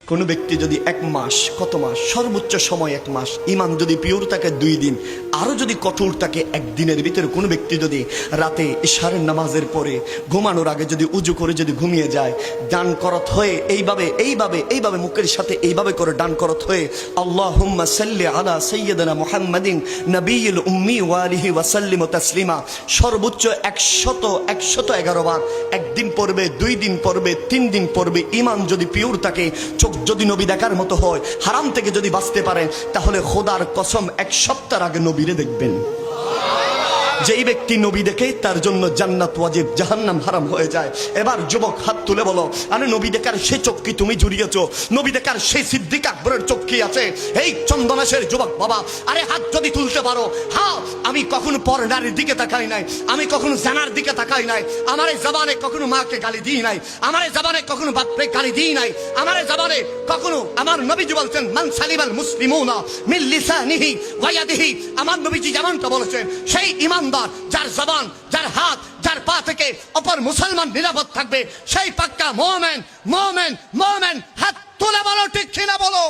কোনো ব্যক্তি যদি 1 মাস, কত মাস, সর্বোচ্চ সময় 1 মাস, ইমান যদি পিওর থাকে 2 দিন, আরো যদি কঠোর থাকে 1 দিনের ভিতরে কোনো ব্যক্তি যদি রাতে ইশারের নামাজের পরে ঘুমানোর আগে যদি উজু করে যদি ঘুমিয়ে যায়, ডান করত হয়ে এইভাবে মুখের সাথে এইভাবে করে ডান করত হয়ে আল্লাহুম্মা সাল্লি আলা সাইয়্যিদিনা মুহাম্মাদিন নবিয়্যিল উম্মি ওয়া আলিহি ওয়া সাল্লিম তাসলিমা সর্বোচ্চ 111 বার একদিন পড়বে, 2 দিন পড়বে, 3 দিন পড়বে, ইমান যদি পিওর থাকে, চোখ যদি নবী দেখার মতো হয়, হারাম থেকে যদি বাঁচতে পারে, তাহলে খোদার কসম 1 সপ্তাহ আগে নবীরে দেখবেন। যেই ব্যক্তি নবী দেখে তার জন্য জান্নাত ওয়াজিব, জাহান্নাম হারাম হয়ে যায়। এবার যুবক হাত তুলে বলো, আরে নবী দেখার সেই চোখ কি তুমি জুড়িয়েছো? নবী দেখার সেই সিদ্দিক আকবরের চোখ কি আছে? এই চন্দনাশের যুবক বাবা, আরে হাত যদি তুলতে পারো, হ্যাঁ, আমি কখনো পর নারীর দিকে তাকাই নাই, আমি কখনো জানার দিকে তাকাই নাই, আমার এই জবানে কখনো মাকে গালি দিই নাই, আমার এই জবানে কখনো বাপরে গালি দিই নাই, আমার এই জবানে কখনো, আমার নবীজি বলছেন মান সালিমাল মুসলিমুনা মিন লিসানিহি ওয়া ইয়াদিহি, আমার নবীজি যেমনটা বলেছেন, সেই ইমান যার জবান, যার হাত, যার পা থেকে অপর মুসলমান নিরাপদ থাকবে, সেই পাক্কা মুমিন। হাত তুলে বলো, ঠিক কিনা বলো।